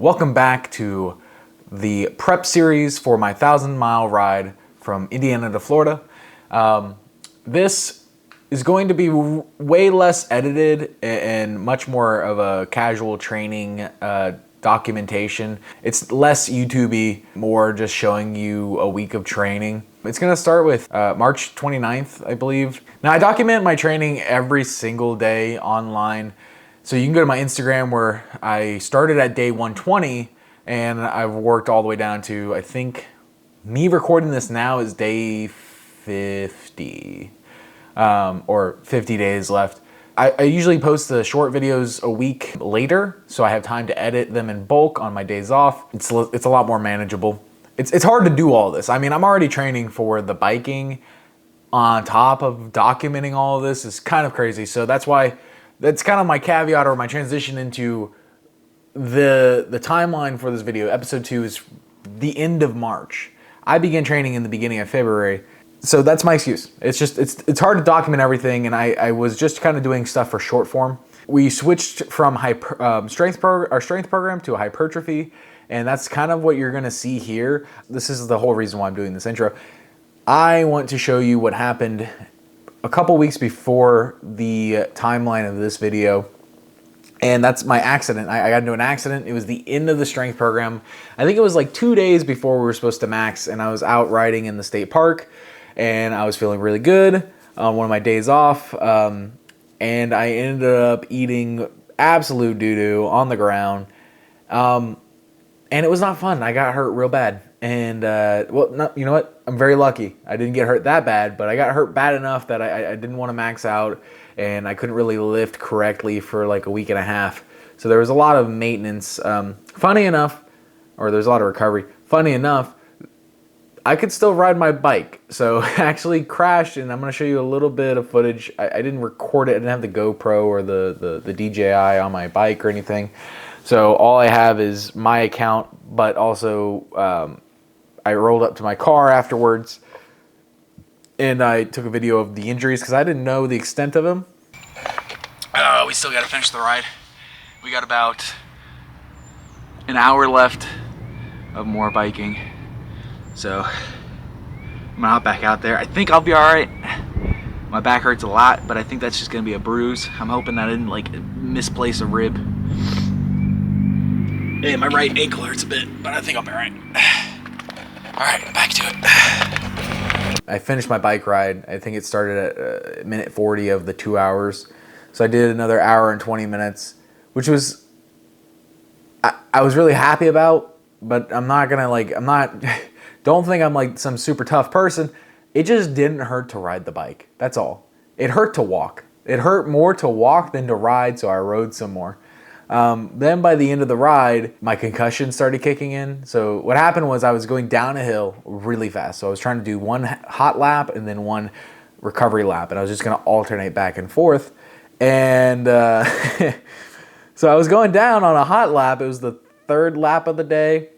Welcome back to the prep series for my 1,000-mile ride from Indiana to Florida. This is going to be way less edited and much more of a casual training documentation. It's less YouTube-y, more just showing you a week of training. It's going to start with March 29th, I believe. Now, I document my training every single day online. So you can go to my Instagram where I started at day 120 and I've worked all the way down to, I think, me recording this now is day 50 or 50 days left. I usually post the short videos a week later, so I have time to edit them in bulk on my days off. It's a lot more manageable. It's hard to do all this. I mean, I'm already training for the biking on top of documenting all of this is kind of crazy. So that's kind of my caveat or my transition into the timeline for this video. Episode 2 is the end of March. I began training in the beginning of February. So that's my excuse. It's hard to document everything, and I was just kind of doing stuff for short form. We switched from our strength program to a hypertrophy, and that's kind of what you're gonna see here. This is the whole reason why I'm doing this intro. I want to show you what happened a couple weeks before the timeline of this video, and that's my accident. I got into an accident. It was the end of the strength program. I think it was like 2 days before we were supposed to max, and I was out riding in the state park, and I was feeling really good on one of my days off, and I ended up eating absolute doo-doo on the ground, and it was not fun. I got hurt real bad. And, you know what? I'm very lucky. I didn't get hurt that bad, but I got hurt bad enough that I didn't want to max out, and I couldn't really lift correctly for like a week and a half. So there was a lot of maintenance. Funny enough, or there's a lot of recovery. Funny enough, I could still ride my bike. So I actually crashed, and I'm going to show you a little bit of footage. I didn't record it. I didn't have the GoPro or the DJI on my bike or anything. So all I have is my account, but also I rolled up to my car afterwards, and I took a video of the injuries because I didn't know the extent of them. We still got to finish the ride. We got about an hour left of more biking. So I'm gonna hop back out there. I think I'll be all right. My back hurts a lot, but I think that's just gonna be a bruise. I'm hoping that I didn't like misplace a rib. Hey, my right ankle hurts a bit, but I think I'll be all right. All right, back to it. I finished my bike ride. I think it started at minute 40 of the 2 hours. So I did another hour and 20 minutes, which was, I was really happy about, but I'm not don't think I'm like some super tough person. It just didn't hurt to ride the bike. That's all. It hurt to walk. It hurt more to walk than to ride, so I rode some more. Then by the end of the ride, my concussion started kicking in. So what happened was I was going down a hill really fast. So I was trying to do one hot lap and then one recovery lap. And I was just going to alternate back and forth. And so I was going down on a hot lap. It was the third lap of the day.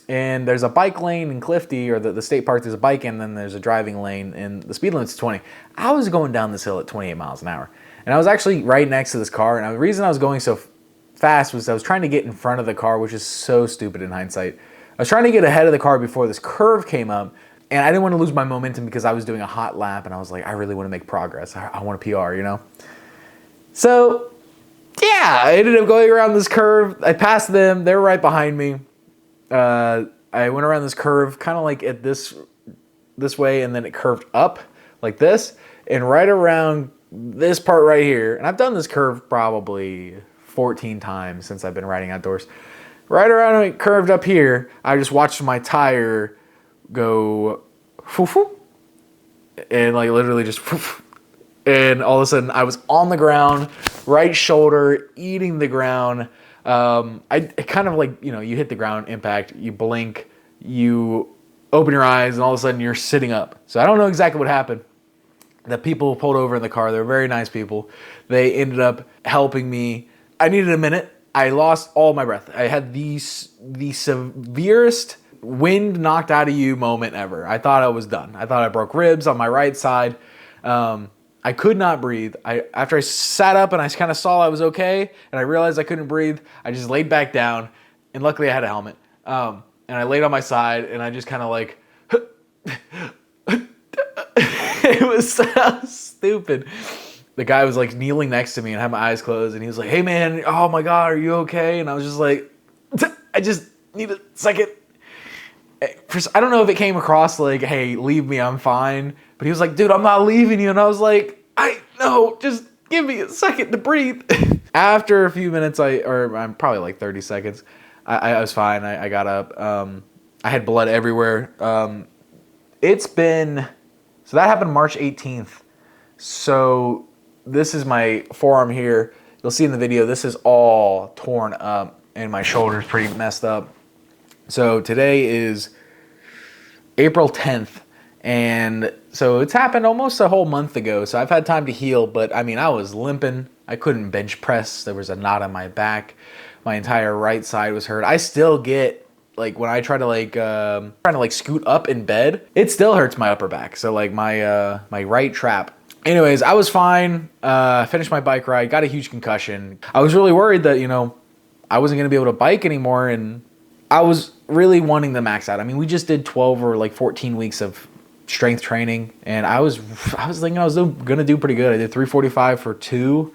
And there's a bike lane in Clifty, or the state park, there's a bike, and then there's a driving lane, and the speed limit's 20. I was going down this hill at 28 miles an hour. And I was actually right next to this car. And the reason I was going so fast was I was trying to get in front of the car, which is so stupid in hindsight. I was trying to get ahead of the car before this curve came up, and I didn't want to lose my momentum because I was doing a hot lap, and I was like, I really want to make progress. I want a PR, you know? So, yeah, I ended up going around this curve. I passed them. They were right behind me. I went around this curve kind of like at this way, and then it curved up like this, and right around this part right here, and I've done this curve probably 14 times since I've been riding outdoors. Right around it curved up here, I just watched my tire go foo-foo, and like literally just foo-foo. And all of a sudden I was on the ground, right shoulder eating the ground. I kind of like, you know, you hit the ground impact, you blink, you open your eyes, and all of a sudden you're sitting up. So I don't know exactly what happened. The people pulled over in the car. They were very nice people. They ended up helping me. I needed a minute. I lost all my breath. I had the severest wind knocked out of you moment ever. I thought I was done. I thought I broke ribs on my right side. I could not breathe. After I sat up and I kind of saw I was okay, and I realized I couldn't breathe, I just laid back down, and luckily I had a helmet. And I laid on my side, and I just kind of like, it was so stupid. The guy was like kneeling next to me and had my eyes closed, and he was like, "Hey man, oh my God, are you okay?" And I was just like, I just need a second. I don't know if it came across like, "Hey, leave me, I'm fine." But he was like, "Dude, I'm not leaving you." And I was like, "I know, just give me a second to breathe." After a few minutes, I'm probably like 30 seconds, I was fine. I got up. I had blood everywhere. So that happened March 18th. So this is my forearm here. You'll see in the video, this is all torn up and my shoulder's pretty messed up. So today is April 10th. And so it's happened almost a whole month ago. So I've had time to heal, but I mean, I was limping. I couldn't bench press. There was a knot on my back. My entire right side was hurt. I still get, like, when I try to scoot up in bed, it still hurts my upper back. So like my right trap. Anyways, I was fine. Finished my bike ride, got a huge concussion. I was really worried that, I wasn't going to be able to bike anymore. And I was really wanting to max out. I mean, we just did 12 or like 14 weeks of strength training, and I was thinking I was going to do pretty good. I did 345 for 2.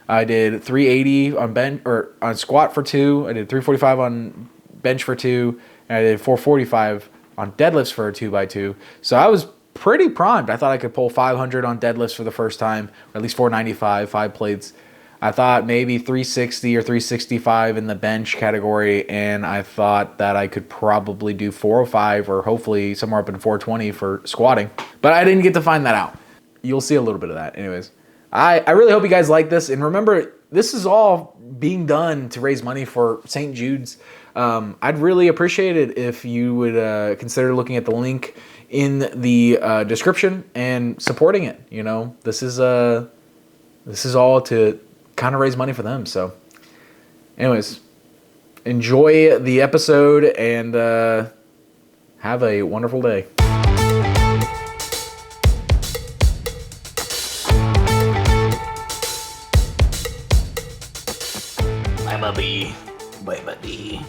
I did 380 on bench or on squat for 2. I did 345 on bench for 2, and I did 445 on deadlifts for a 2x2. So I was pretty primed. I thought I could pull 500 on deadlifts for the first time, or at least 495, 5 plates. I thought maybe 360 or 365 in the bench category, and I thought that I could probably do 405 or hopefully somewhere up in 420 for squatting. But I didn't get to find that out. You'll see a little bit of that. Anyways, I really hope you guys like this. And remember, this is all being done to raise money for St. Jude's. I'd really appreciate it if you would consider looking at the link in the description and supporting it. This is all to kind of raise money for them. So anyways, enjoy the episode and have a wonderful day. Bye, buddy. Bye, buddy.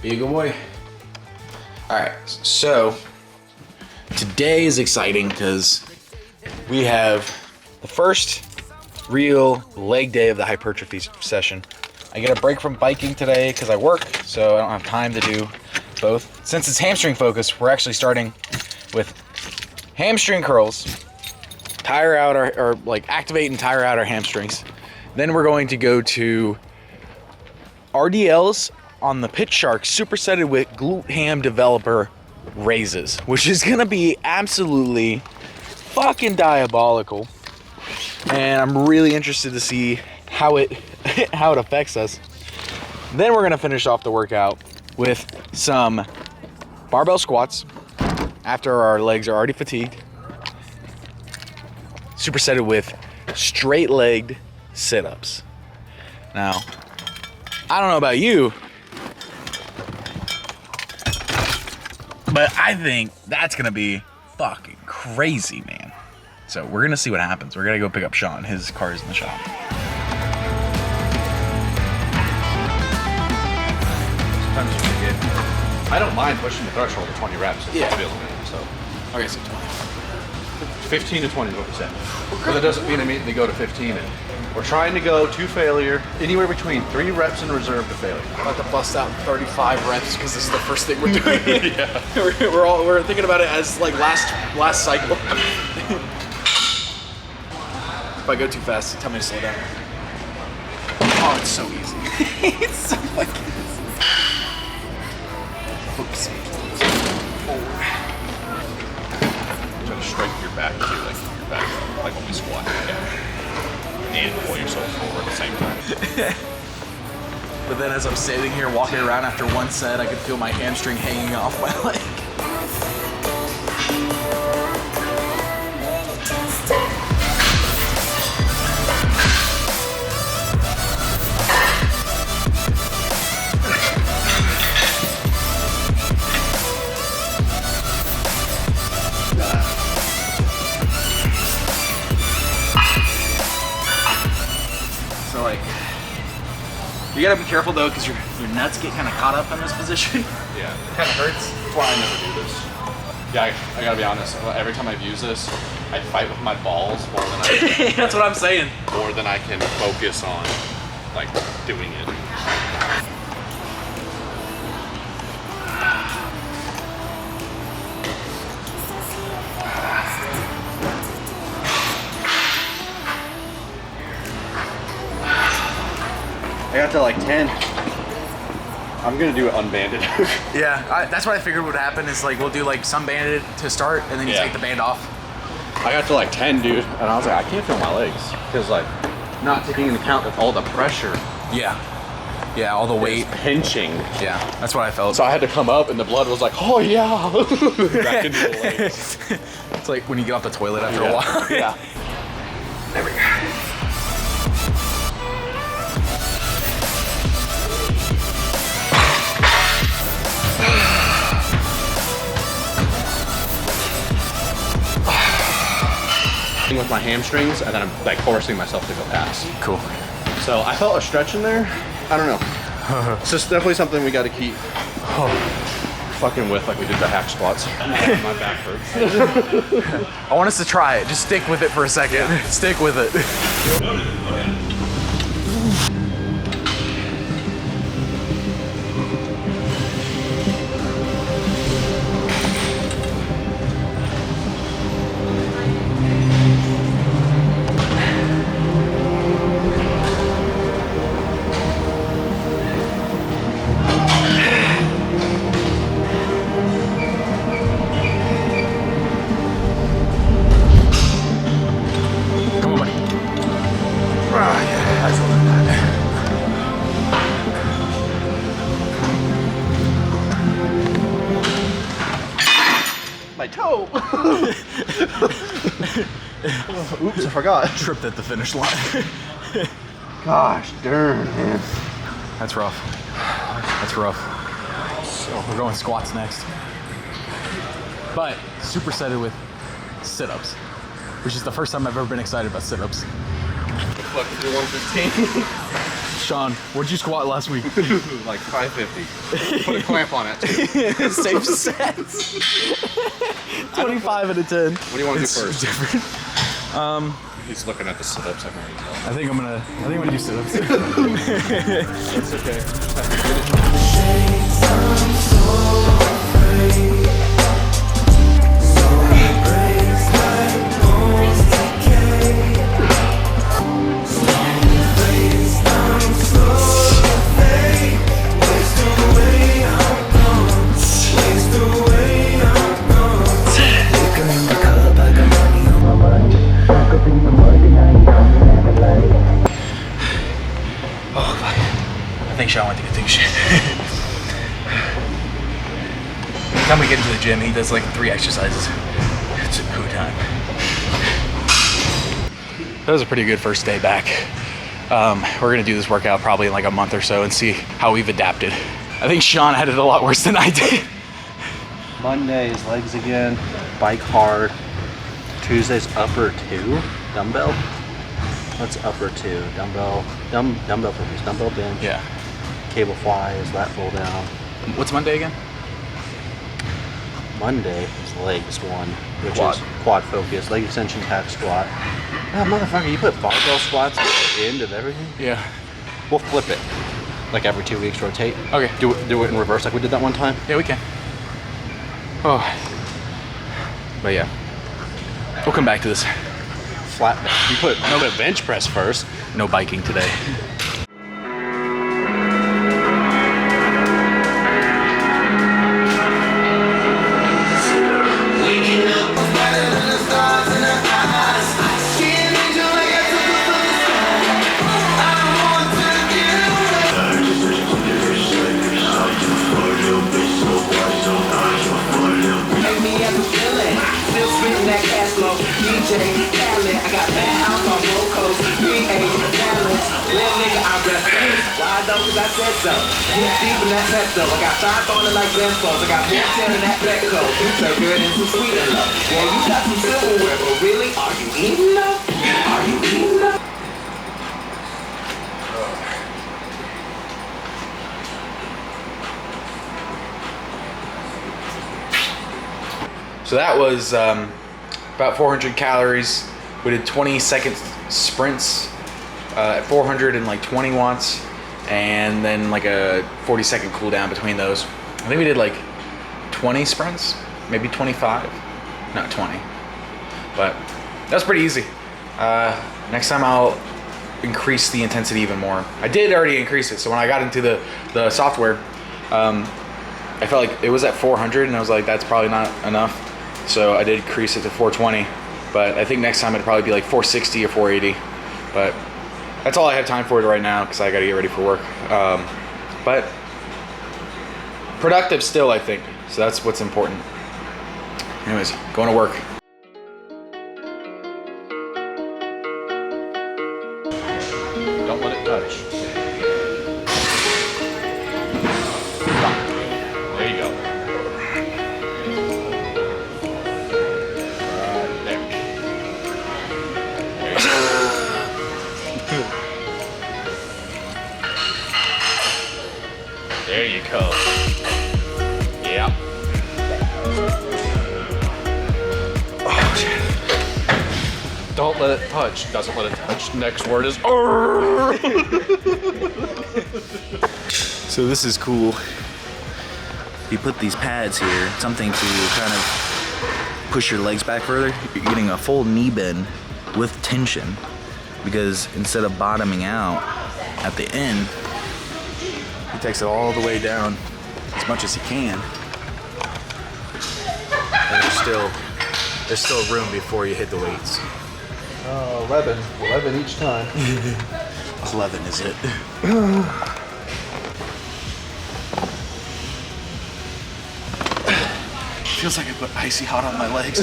Be a good boy. All right, so today is exciting because we have the first real leg day of the hypertrophy session. I get a break from biking today because I work, so I don't have time to do both. Since it's hamstring focused, we're actually starting with hamstring curls, tire out or like activate and tire out our hamstrings. Then we're going to go to RDLs on the Pitch Shark supersetted with glute ham developer raises, which is gonna be absolutely fucking diabolical. And I'm really interested to see how it affects us. Then we're gonna finish off the workout with some barbell squats after our legs are already fatigued, supersetted with straight-legged sit-ups. Now, I don't know about you, but I think that's gonna be fucking crazy, man. So we're gonna see what happens. We're gonna go pick up Sean. His car is in the shop. Sometimes you forget. I don't mind pushing the threshold to 20 reps if it feels good. So Okay, so 20. 15 to 20 is what we said. But that doesn't mean immediately go to 15. And we're trying to go to failure, anywhere between 3 reps in reserve to failure. I'm about to bust out 35 reps because this is the first thing we're doing. Yeah. we're thinking about it as like last cycle. If I go too fast, tell me to slow down. Oh, it's so easy. It's so fucking easy. Oops. Forward. Try to straighten your back too, like your back, like when we squat. And pull yourself forward at the same time. But then as I'm sitting here walking around after one set, I could feel my hamstring hanging off my leg. You gotta be careful though, because your nuts get kind of caught up in this position. Yeah. It kind of hurts. That's why I never do this. Yeah, I gotta be honest. Every time I've used this, I fight with my balls more than I That's what I'm saying. more than I can focus on like doing it. I got to like 10. I'm gonna do it unbanded. Yeah, that's what I figured would happen. Is like we'll do like some banded to start, and then you Yeah. take the band off. I got to like 10, dude, and I was like, I can't feel my legs because like not taking into account of all the pressure, Yeah, yeah, all the weight. pinching. Yeah, that's what I felt. So I had to come up, and the blood was like, oh yeah, back into the legs. It's like when you get off the toilet after a Yeah. while. Yeah. There we go. With my hamstrings, and then I'm like forcing myself to go past. Cool. So I felt a stretch in there. I don't know. It's just definitely something we got to keep fucking with, like we did the hack squats. My back hurts. I want us to try it. Just stick with it for a second. Stick with it. Come on, buddy. Ah, yeah, excellent. My toe. Oops, I forgot. Tripped at the finish line. Gosh darn, man. That's rough. That's rough. So we're going squats next. But super excited with sit-ups, which is the first time I've ever been excited about sit-ups. Fuck, do 115. Sean, what'd you squat last week? Like 550. Put a clamp on it. Safe sets. 25 out of 10. What do you want to do first? Different. He's looking at the sit-ups. I can already tell. I think I'm gonna do sit-ups. It's okay. Just have to get it. I think Sean went to get things shit. Every time we get into the gym, he does like 3 exercises. It's a poo time. That was a pretty good first day back. We're gonna do this workout probably in like a month or so and see how we've adapted. I think Sean had it a lot worse than I did. Mondays, legs again, bike hard. Tuesdays, upper 2, dumbbell. What's upper 2? Dumbbell, dumbbell focus, dumbbell bench. Yeah. Cable flies, lat pull down. What's Monday again? Monday is legs 1, which Quad. is quad focus, leg extension, hack squat. Ah, motherfucker, you put barbell squats at the end of everything? Yeah. We'll flip it. Like every 2 weeks, rotate. Okay. Do it in reverse like we did that one time. Yeah, we can. Oh. But yeah. We'll come back to this. Flat bench. You put bench press first. No biking today. I got bad house on roll coast. We ain't balance. Little nigga, I rest things. Why though? Cause I said so. Deep deep in that pesto. I got 5 on it like Benfos. I got 410 in that black coat. You play good and some sweet and low. Yeah, you got some silverware, but really, are you eating up? Are you eating up? So that was about 400 calories. We did 20-second sprints at 420 watts, and then like a 40-second cool down between those. I think we did like 20 sprints, maybe 25, not 20, but that's pretty easy. Next time I'll increase the intensity even more. I did already increase it, so when I got into the software, I felt like it was at 400, and I was like, that's probably not enough, so I did increase it to 420, but I think next time it'd probably be like 460 or 480, but that's all I have time for right now because I gotta get ready for work. But productive still, I think, so that's what's important. Anyways, going to work. Don't let it touch. There you go. There. There you go. Yeah. Oh, shit. Don't let it touch. Doesn't let it touch. Next word is So this is cool. You put these pads here, something to kind of push your legs back further. You're getting a full knee bend with tension, because instead of bottoming out at the end, he takes it all the way down as much as he can. And there's still room before you hit the weights. 11 each time. 11 is it? Feels like I put icy hot on my legs.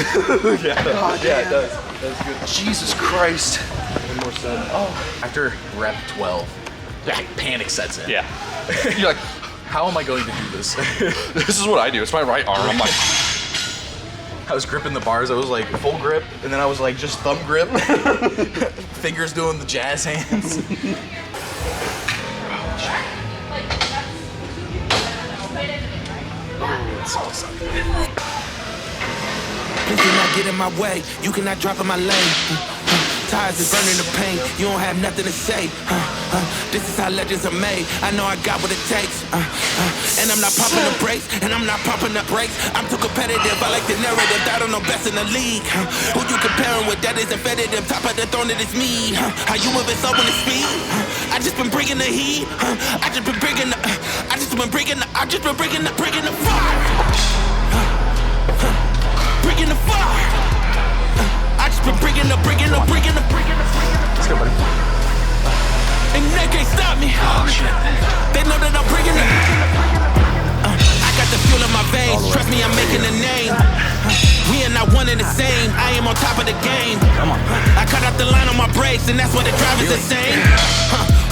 Yeah, God, yeah, it does. That's good. Jesus Christ. One more set. Oh. After rep 12, like, panic sets in. Yeah. You're like, How am I going to do this? this is what I do. It's my right arm. I'm like, I was gripping the bars. I was like full grip, and then I was like just thumb grip. Fingers doing the jazz hands. Please do not get in my way. You cannot drop in my lane. Tires is burning the pain. You don't have nothing to say. This is how legends are made. I know I got what it takes. And I'm not popping the brakes. And I'm not popping the brakes. I'm too competitive. I like the narrative. I don't know best in the league. Who you comparing with? That is competitive. Top of the throne, it is me. How you moving so in the speed? I just been bringing the heat. I just been bringing the fire. Bringing the fire. I just been bringing the. Let's go, buddy. And they can't stop me. Oh, shit. They know that I'm bringing it. I got the fuel in my veins. Trust me, I'm making a name. We are not one and the same. I am on top of the game. I cut out the line on my brakes, and that's why the drive is the same.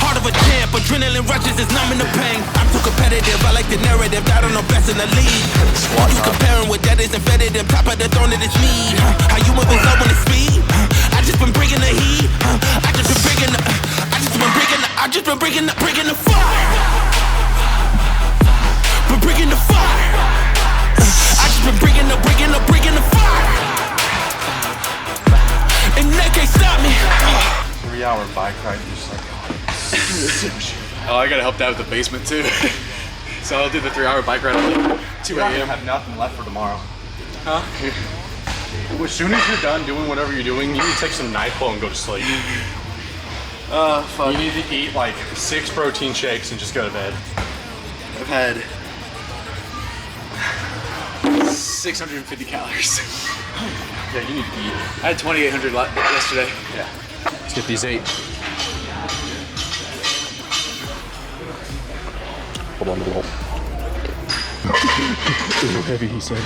Heart of a champ, adrenaline rushes is numbing the pain. I'm too competitive, I like the narrative. I don't know best in the league. Who you comparing with? That is competitive. Top of the throne, it is me. How you moving so in the speed? I just been bringing the heat. I just been bringing the fire. Been bringing the fire. I just been bringing the fire. And they can't stop me. 3-hour bike ride. Just like, Oh, I gotta help Dad with the basement too. So I'll do the 3-hour bike ride at like 2 I a.m. have nothing left for tomorrow. Huh? As soon as you're done doing whatever you're doing, you need to take some NyQuil and go to sleep. Fuck. You need to eat like 6 protein shakes and just go to bed. I've had 650 calories. Yeah, you need to eat. I had 2,800 yesterday. Yeah. Let's get these 8. Hold on to the wall. Too heavy, he said.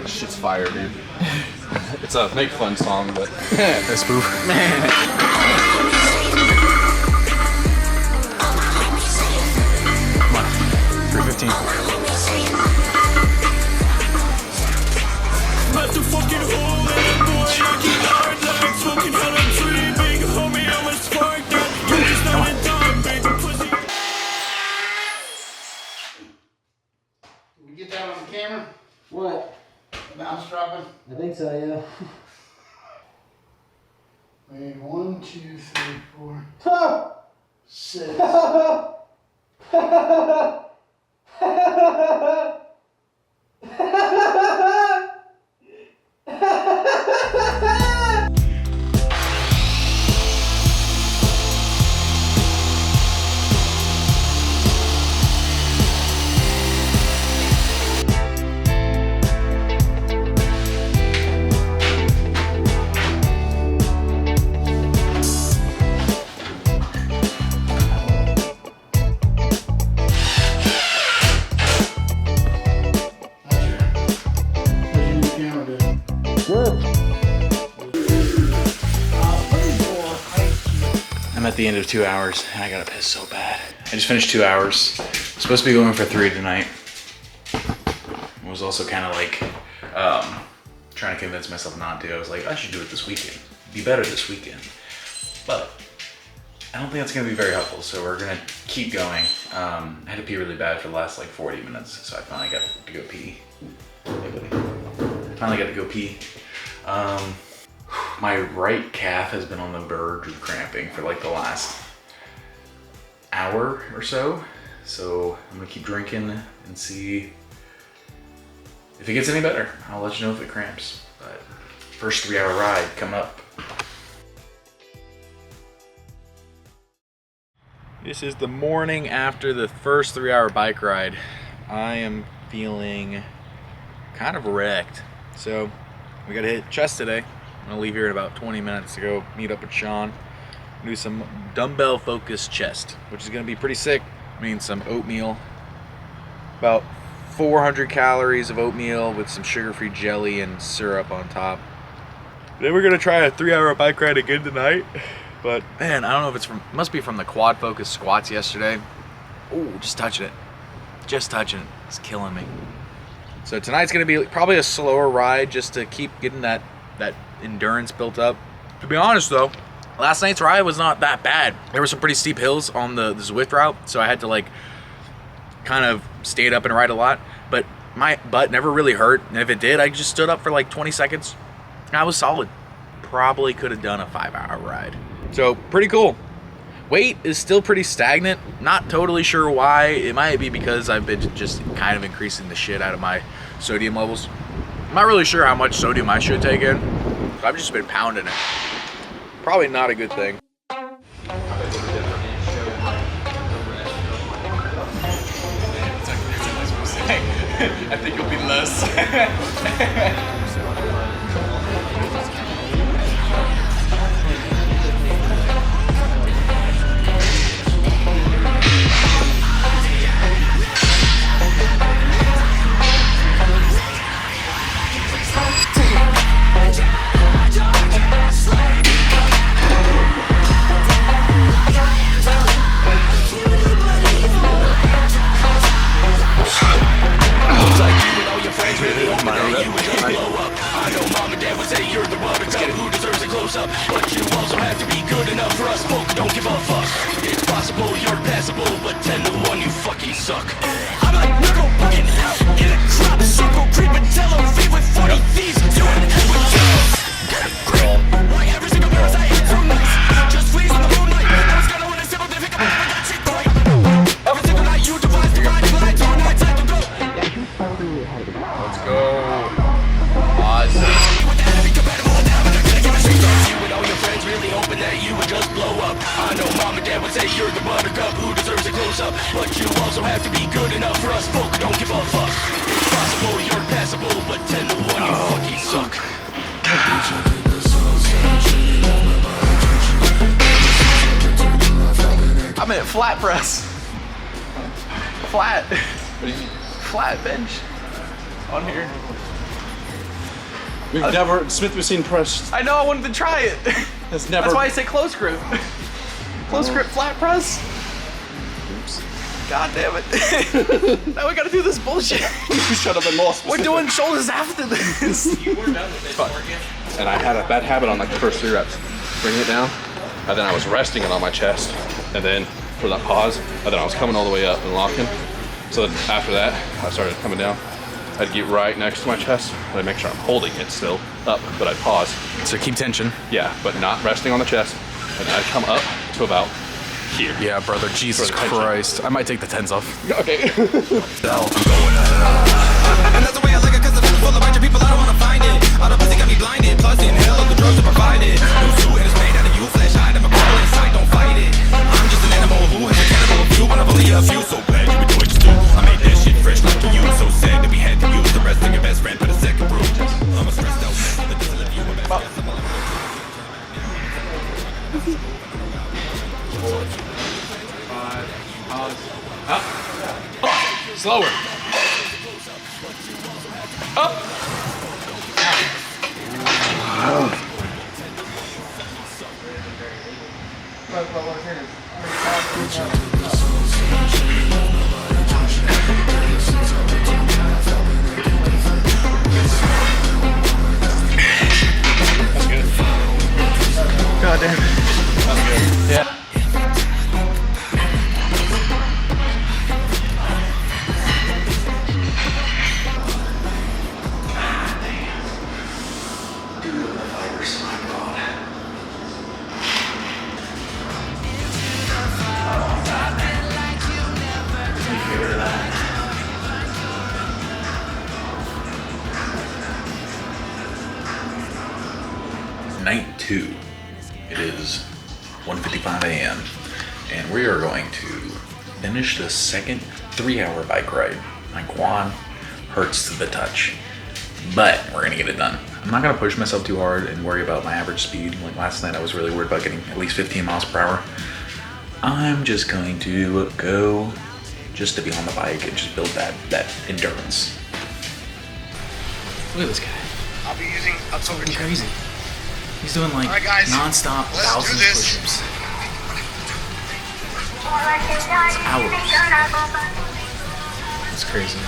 This shit's fire, dude. It's a make fun song, but A spoof. 315. tell you. Made 1, 2, 3, 4, 6. I'm at the end of 2 hours and I gotta piss so bad. I just finished 2 hours. I'm supposed to be going for 3 tonight. I was also kind of like trying to convince myself not to. I was like, I should do it this weekend. Be better this weekend. But I don't think that's gonna be very helpful, so we're gonna keep going. I had to pee really bad for the last like 40 minutes, so I finally got to go pee. Hey, buddy. Finally got to go pee. My right calf has been on the verge of cramping for like the last hour or so. So I'm gonna keep drinking and see if it gets any better. I'll let you know if it cramps. But first 3 hour ride coming up. This is the morning after the first 3 hour bike ride. I am feeling kind of wrecked. So we gotta hit chest today. I'm gonna leave here in about 20 minutes to go meet up with Sean. Do some dumbbell focused chest, which is gonna be pretty sick. I mean, some oatmeal, about 400 calories of oatmeal with some sugar-free jelly and syrup on top. Then we're gonna try a 3 hour bike ride again tonight. But man, I don't know if it's from, it must be from the quad focused squats yesterday. Oh, just touching it. Just touching it. It's killing me. So tonight's gonna be probably a slower ride just to keep getting that endurance built up. To be honest though, last night's ride was not that bad. There were some pretty steep hills on the Zwift route, so I had to like kind of stand up and ride a lot, but my butt never really hurt, and if it did, I just stood up for like 20 seconds and I was solid. Probably could have done a 5 hour ride. So pretty cool. Weight is still pretty stagnant. Not totally sure why. It might be because I've been just kind of increasing the shit out of my sodium levels. I'm not really sure how much sodium I should take in. I've just been pounding it. Probably not a good thing. I think you'll be less. I'm at flat press. Flat. What do you mean? Flat bench. On here. We've never, Smith machine press. I know, I wanted to try it. Has never. That's why I say close grip. Close grip flat press. Oops. God damn it. Now we gotta do this bullshit. You should have been more specific. We're doing shoulders after this. You were done with it. And I had a bad habit on like the first 3 reps. Bring it down, and then I was resting it on my chest, and then for that pause, and then I was coming all the way up and locking. So then after that, I started coming down. I'd get right next to my chest, and I'd make sure I'm holding it still, up, but I'd pause. So keep tension. Yeah, but not resting on the chest. And I'd come up to about here. Yeah, brother. Jesus For the tension. Christ. I might take the 10s off. Okay. And that's the way I like it, cause the full of a bunch of people, I don't wanna find it. All the pussy got me blinded, plus the inhale of the drugs are provided. No suit and it's made out of you, flesh hide, I'm a crawl inside, don't fight it. I'm just an animal who has a cannibal view, one of only a few, so glad you enjoyed your stew. I made that shit fresh like you, so sad that we had to use the rest of your best friend for the second brew. I'm a stressed out man, but doesn't live you a best friend. Slower. Up. God damn it. Yeah. Night 2. It is 1:55 a.m. and we are going to finish the second 3-hour bike ride. My quad hurts to the touch, but we're gonna get it done. I'm not gonna push myself too hard and worry about my average speed. Like last night I was really worried about getting at least 15 miles per hour. I'm just going to go just to be on the bike and just build that endurance. Look at this guy. I'll be using a token chip. Crazy. He's doing like Alright, guys, non-stop let's do thousands this. push-ups. Hours. That's crazy.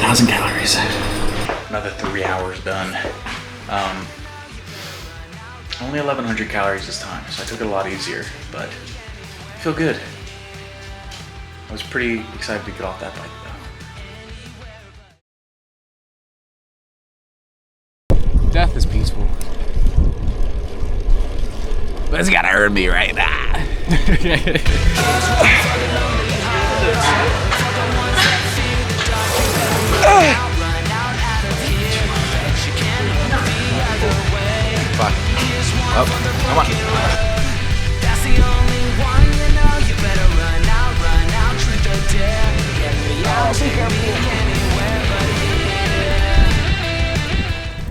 Thousand calories. Another 3 hours done. Only 1,100 calories this time, so I took it a lot easier, but I feel good. I was pretty excited to get off that bike though. Death is peaceful. But it's gotta hurt me right now. Fuck. Up. Come on.